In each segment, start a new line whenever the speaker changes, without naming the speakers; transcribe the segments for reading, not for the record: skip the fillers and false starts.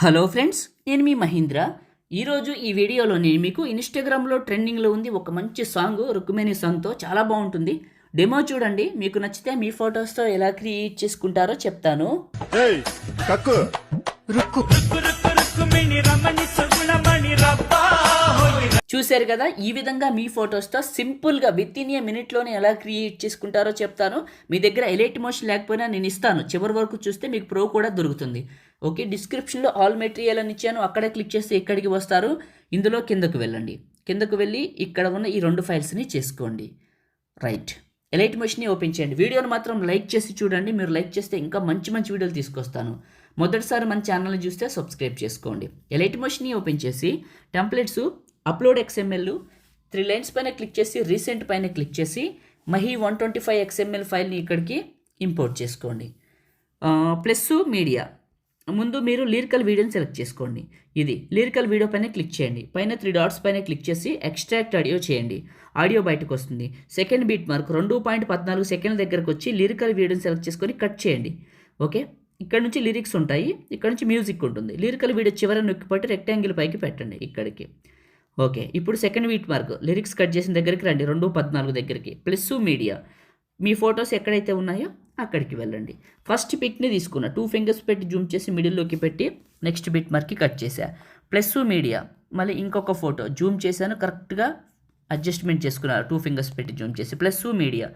Hello friends, నేను మీ మహీంద్ర. ఈరోజు ఈ వీడియోలో నేను మీకు ఇన్స్టాగ్రామ్లో ట్రెండింగ్లో ఉంది ఒక మంచి సాంగ్, రుక్మిణి సాంగ్తో చాలా బాగుంటుంది. డెమో చూడండి, మీకు నచ్చితే మీ ఫొటోస్తో ఎలా క్రియేట్ చేసుకుంటారో చెప్తాను. చూశారు కదా, ఈ విధంగా మీ ఫొటోస్తో సింపుల్గా విత్ ఇన్ ఏ మినిట్లోనే ఎలా క్రియేట్ చేసుకుంటారో చెప్తాను. మీ దగ్గర ఎలైట్ మోషన్ లేకపోయినా నేను ఇస్తాను, చివరి వరకు చూస్తే మీకు ప్రో కూడా దొరుకుతుంది. ఓకే, డిస్క్రిప్షన్లో ఆల్ మెటీరియల్ అని ఇచ్చాను, అక్కడే క్లిక్ చేస్తే ఇక్కడికి వస్తారు. ఇందులో కిందకు వెళ్ళండి, కిందకు వెళ్ళి ఇక్కడ ఉన్న ఈ 2 ఫైల్స్ని చేసుకోండి. రైట్, ఎలైట్ మోషన్ని ఓపెన్ చేయండి. వీడియోని మాత్రం లైక్ చేసి చూడండి, మీరు లైక్ చేస్తే ఇంకా మంచి మంచి వీడియోలు తీసుకొస్తాను. మొదటిసారి మన ఛానల్ని చూస్తే సబ్స్క్రైబ్ చేసుకోండి. ఎలైట్ మోషన్ని ఓపెన్ చేసి టెంప్లెట్స్, అప్లోడ్ XML 3 లైన్స్ పైన క్లిక్ చేసి రీసెంట్ పైన క్లిక్ చేసి మహి 125 XML ఫైల్ని ఇక్కడికి ఇంపోర్ట్ చేసుకోండి. ప్లస్ మీడియా, ముందు మీరు లిరికల్ వీడియోని సెలెక్ట్ చేసుకోండి. ఇది లిరికల్ వీడియో పైన క్లిక్ చేయండి. పైన 3 డాట్స్ పైన క్లిక్ చేసి ఎక్స్ట్రాక్ట్ ఆడియో చేయండి. ఆడియో బయటకు వస్తుంది. సెకండ్ బీట్ మార్క్ 2.14 సెకండ్ల దగ్గరకు వచ్చి లిరికల్ వీడియోని సెలెక్ట్ చేసుకొని కట్ చేయండి. ఓకే, ఇక్కడ నుంచి లిరిక్స్ ఉంటాయి, ఇక్కడ నుంచి మ్యూజిక్ ఉంటుంది. లిరికల్ వీడియో చివర నొక్కిపట్టి రెక్టాంగిల్ పైకి పెట్టండి ఇక్కడికి. ఓకే, ఇప్పుడు second beat mark lyrics cut చేసిన దగ్గరికి రండి, 2.14 దగ్గరికి. ప్లస్ మీడియా, మీ ఫొటోస్ ఎక్కడైతే ఉన్నాయో అక్కడికి వెళ్ళండి. ఫస్ట్ పిక్ని తీసుకున్నా, 2 ఫింగర్స్ పెట్టి జూమ్ చేసి మిడిల్లోకి పెట్టి నెక్స్ట్ బిట్ మార్క్కి కట్ చేశా. ప్లస్ మీడియా, మళ్ళీ ఇంకొక ఫోటో జూమ్ చేశాను, కరెక్ట్గా అడ్జస్ట్మెంట్ చేసుకున్నారు, 2 ఫింగర్స్ పెట్టి జూమ్ చేసి. ప్లస్ మీడియా,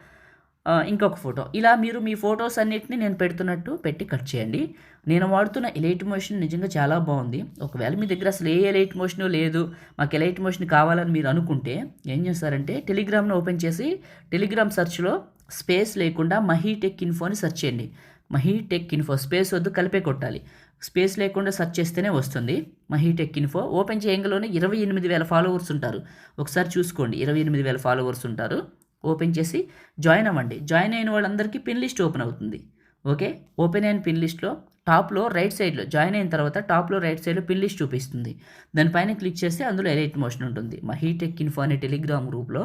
ఇంకొక ఫోటో. ఇలా మీరు మీ ఫొటోస్ అన్నిటిని నేను పెడుతున్నట్టు పెట్టి కట్ చేయండి. నేను వాడుతున్న ఎలైట్ మోషన్ నిజంగా చాలా బాగుంది. ఒకవేళ మీ దగ్గర అసలు ఏ ఎలైట్ మోషన్ లేదు, మాకు ఎలైట్ మోషన్ కావాలని మీరు అనుకుంటే ఏం చేస్తారంటే, టెలిగ్రామ్ను ఓపెన్ చేసి టెలిగ్రామ్ సెర్చ్లో స్పేస్ లేకుండా మహి టెక్ ఇన్ఫోని సెర్చ్ చేయండి. మహి టెక్ ఇన్ఫో, స్పేస్ వద్దు, కలిపే కొట్టాలి. స్పేస్ లేకుండా సెర్చ్ చేస్తేనే వస్తుంది మహి టెక్ ఇన్ఫో. ఓపెన్ చేయగలోనే 28,000 ఫాలోవర్స్ ఉంటారు. ఒకసారి చూసుకోండి, 28,000 ఫాలోవర్స్ ఉంటారు. ఓపెన్ చేసి జాయిన్ అవ్వండి. జాయిన్ అయిన వాళ్ళందరికీ పిన్ లిస్ట్ ఓపెన్ అవుతుంది. ఓకే, ఓపెన్ అయిన పిన్ లిస్ట్లో టాప్లో రైట్ సైడ్లో, జాయిన్ అయిన తర్వాత టాప్లో రైట్ సైడ్లో పిన్ లిస్ట్ చూపిస్తుంది. దానిపైన క్లిక్ చేస్తే అందులో ఎలైట్ మోషన్ ఉంటుంది. మహి టెక్ ఇన్ఫో అనే టెలిగ్రామ్ గ్రూప్లో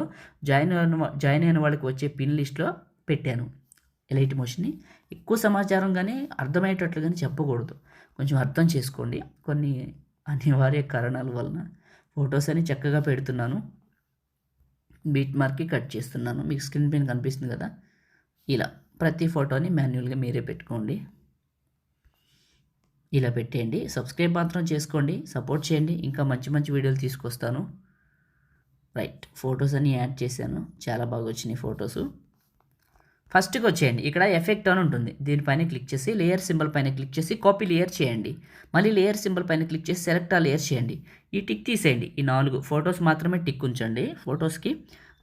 జాయిన్ అయిన వాళ్ళకి వచ్చే పిన్ లిస్ట్లో పెట్టాను ఎలైట్ మోషన్ని. ఎక్కువ సమాచారం కానీ అర్థమయ్యేటట్లు కానీ చెప్పకూడదు, కొంచెం అర్థం చేసుకోండి. కొన్ని అనివార్య కారణాల వలన ఫొటోస్ అని చక్కగా పెడుతున్నాను, బీట్ మార్క్కి కట్ చేస్తున్నాను. మీకు స్క్రీన్ పైన కనిపిస్తుంది కదా, ఇలా ప్రతి ఫోటోని మాన్యువల్గా మీరే పెట్టుకోండి. ఇలా పెట్టేయండి. సబ్స్క్రైబ్ మాత్రం చేసుకోండి, సపోర్ట్ చేయండి, ఇంకా మంచి మంచి వీడియోలు తీసుకొస్తాను. రైట్, ఫొటోస్ అన్నీ యాడ్ చేశాను, చాలా బాగా వచ్చినాయి ఫొటోస్. ఫస్ట్కి వచ్చేయండి, ఇక్కడ ఎఫెక్ట్ అని ఉంటుంది, దీనిపైన క్లిక్ చేసి లేయర్ సింబల్ పైన క్లిక్ చేసి కాపీ లేయర్ చేయండి. మళ్ళీ లేయర్ సింబల్ పైన క్లిక్ చేసి సెలెక్ట్ ఆ లేయర్ చేయండి. ఈ టిక్ తీసేయండి, ఈ 4 ఫొటోస్ మాత్రమే టిక్ ఉంచండి. ఫొటోస్కి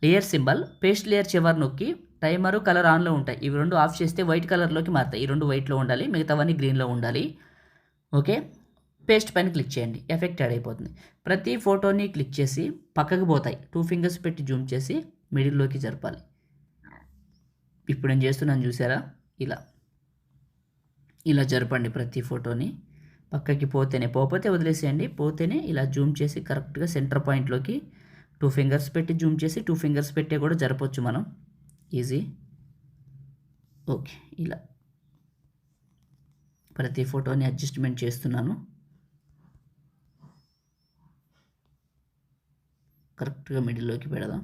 లేయర్ సింబల్, పేస్ట్ లేయర్ చివరి నొక్కి టైమరు కలర్ ఆన్లో ఉంటాయి, ఇవి 2 ఆఫ్ చేస్తే వైట్ కలర్లోకి మారుతాయి. ఈ 2 వైట్లో ఉండాలి, మిగతావన్నీ గ్రీన్లో ఉండాలి. ఓకే, పేస్ట్ పైన క్లిక్ చేయండి, ఎఫెక్ట్ యాడ్ అయిపోతుంది. ప్రతి ఫోటోని క్లిక్ చేసి పక్కకు పోతాయి, 2 ఫింగర్స్ పెట్టి జూమ్ చేసి మిడిల్లోకి జరపాలి. ఇప్పుడు నేను చేస్తున్నాను చూసారా, ఇలా జరపండి. ప్రతి ఫోటోని పక్కకి పోకపోతే వదిలేసేయండి, పోతేనే ఇలా జూమ్ చేసి కరెక్ట్గా సెంటర్ పాయింట్లోకి 2 ఫింగర్స్ పెట్టి జూమ్ చేసి 2 ఫింగర్స్ పెట్టే కూడా జరపచ్చు మనం, ఈజీ. ఓకే, ఇలా ప్రతి ఫోటోని అడ్జస్ట్మెంట్ చేస్తున్నాను, కరెక్ట్గా మిడిల్లోకి పెడదాం.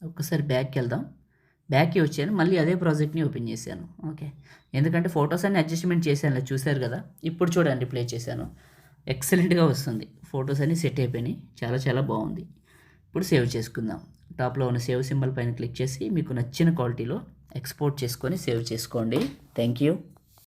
ఒక్కసారి బ్యాక్కి వెళ్దాం. బ్యాక్కి వచ్చాను, మళ్ళీ అదే ప్రాజెక్ట్ని ఓపెన్ చేశాను. ఓకే, ఎందుకంటే ఫొటోస్ అన్ని అడ్జస్ట్మెంట్ చేశాను, చూశారు కదా. ఇప్పుడు చూడండి, ప్లే చేశాను, ఎక్సలెంట్గా వస్తుంది. ఫొటోస్ అన్ని సెట్ అయిపోయినాయి, చాలా చాలా బాగుంది. ఇప్పుడు సేవ్ చేసుకుందాం. టాప్లో ఉన్న సేవ్ సింబల్ పైన క్లిక్ చేసి మీకు నచ్చిన క్వాలిటీలో ఎక్స్పోర్ట్ చేసుకొని సేవ్ చేసుకోండి. Thank you.